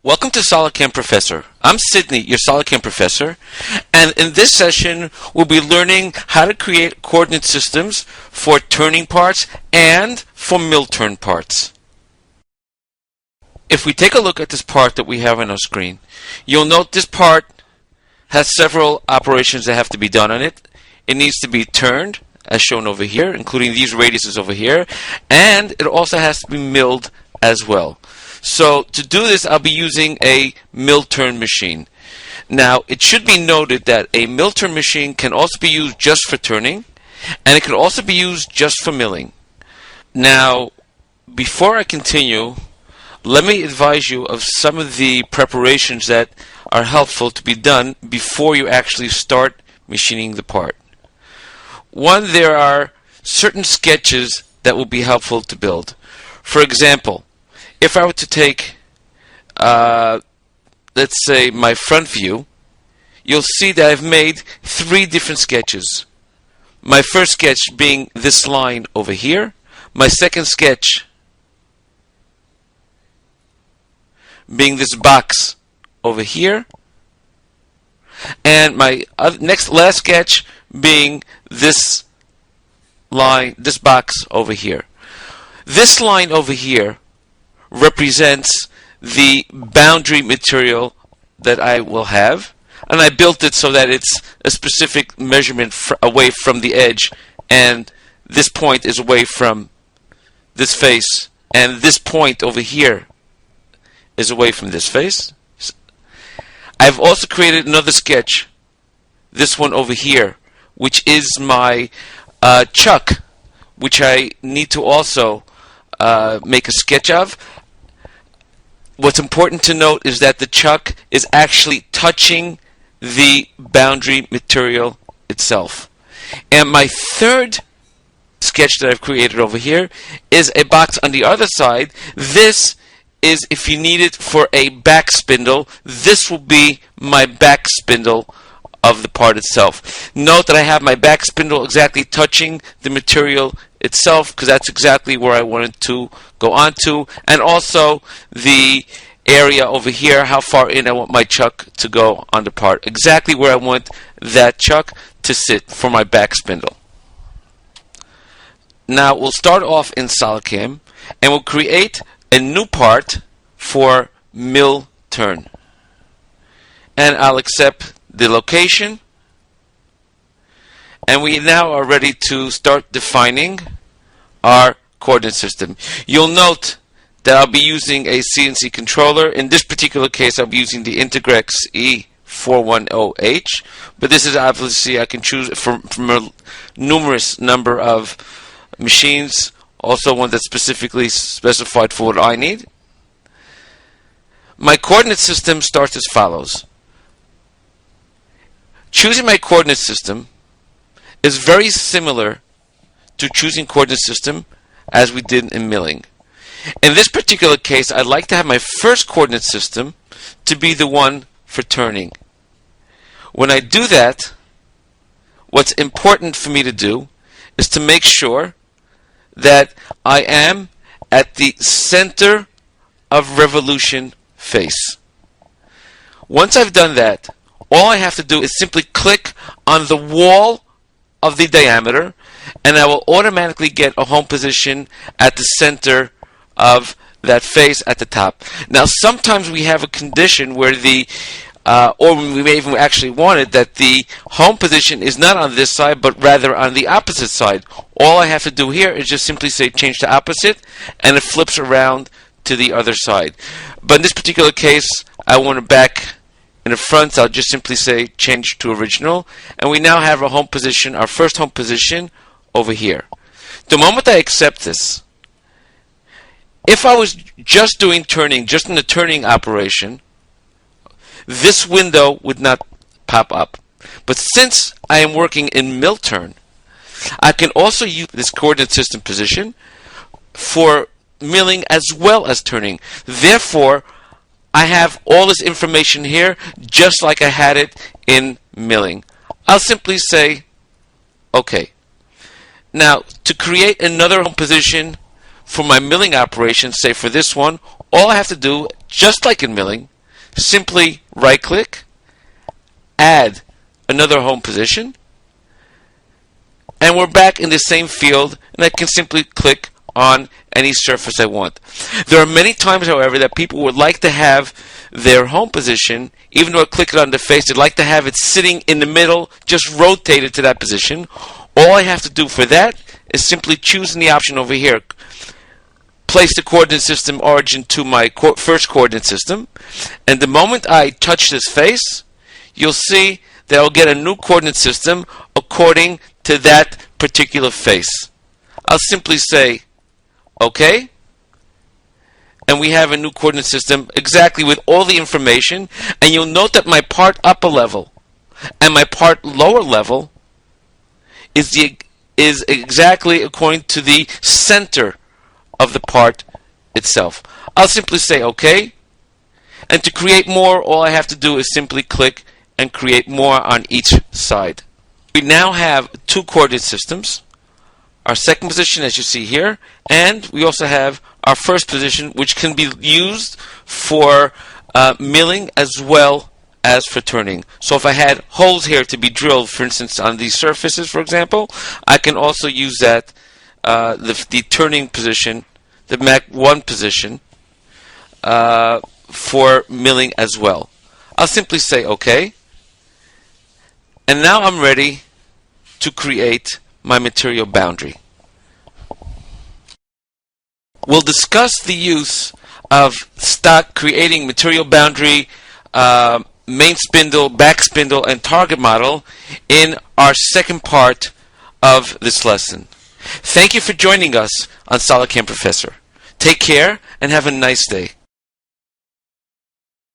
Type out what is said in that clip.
Welcome to SolidCAM Professor. I'm Sydney, your SolidCAM Professor, and in this session we'll be learning how to create coordinate systems for turning parts and for mill turn parts. If we take a look at this part that we have on our screen, you'll note this part has several operations that have to be done on it. It needs to be turned, as shown over here, including these radiuses over here, and it also has to be milled as well. So to do this, I'll be using a mill turn machine. Now, it should be noted that a mill turn machine can also be used just for turning, and it can also be used just for milling. Now, before I continue, let me advise you of some of the preparations that are helpful to be done before you actually start machining the part. One, there are certain sketches that will be helpful to build. For example, if I were to take, let's say, my front view, you'll see that I've made three different sketches. My first sketch being this line over here, my second sketch being this box over here, and my last sketch being this line, this box over here. This line over here represents the boundary material that I will have, and I built it so that it's a specific measurement away from the edge, and this point is away from this face, and this point over here is away from this face. I've also created another sketch, this one over here, which is my chuck, which I need to also make a sketch of. What's important to note is that the chuck is actually touching the boundary material itself. And my third sketch that I've created over here is a box on the other side. This is, if you need it for a back spindle, this will be my back spindle of the part itself. Note that I have my back spindle exactly touching the material itself, because that's exactly where I wanted to go onto, and also the area over here, how far in I want my chuck to go on the part, exactly where I want that chuck to sit for my back spindle. Now we'll start off in SolidCAM and we'll create a new part for mill turn, and I'll accept the location, and we now are ready to start defining our coordinate system. You'll note that I'll be using a CNC controller. In this particular case, I'll be using the Integrex E410H, but this is obviously, I can choose from a numerous number of machines, also one that's specifically specified for what I need. My coordinate system starts as follows. Choosing my coordinate system is very similar to choosing coordinate system as we did in milling. In this particular case, I'd like to have my first coordinate system to be the one for turning. When I do that, what's important for me to do is to make sure that I am at the center of revolution face. Once I've done that, all I have to do is simply click on the wall of the diameter, and I will automatically get a home position at the center of that face at the top. Now, sometimes we have a condition where or we may even actually want it, that the home position is not on this side, but rather on the opposite side. All I have to do here is just simply say change to opposite, and it flips around to the other side. But in this particular case, I want it back in the front, so I'll just simply say change to original, and we now have our home position, our first home position over here. The moment I accept this, if I was just doing turning, just in the turning operation, this window would not pop up. But since I am working in mill turn, I can also use this coordinate system position for milling as well as turning. Therefore, I have all this information here just like I had it in milling. I'll simply say OK. Now, to create another home position for my milling operation, say for this one, all I have to do just like in milling, simply right-click, add another home position, and we're back in the same field, and I can simply click on any surface I want. There are many times, however, that people would like to have their home position, even though I click it on the face, they'd like to have it sitting in the middle, just rotated to that position. All I have to do for that is simply choosing the option over here. Place the coordinate system origin to my first coordinate system, and the moment I touch this face, you'll see that I'll get a new coordinate system according to that particular face. I'll simply say OK, and we have a new coordinate system exactly with all the information, and you'll note that my part upper level and my part lower level is exactly according to the center of the part itself. I'll simply say OK, and to create more, all I have to do is simply click and create more on each side. We now have two coordinate systems, our second position as you see here, and we also have our first position, which can be used for milling as well as for turning. So if I had holes here to be drilled, for instance, on these surfaces, for example, I can also use that, the turning position, the Mach 1 position, for milling as well. I'll simply say OK. And now I'm ready to create my material boundary. We'll discuss the use of stock creating material boundary, main spindle, back spindle, and target model in our second part of this lesson. Thank you for joining us on SolidCAM Professor. Take care and have a nice day.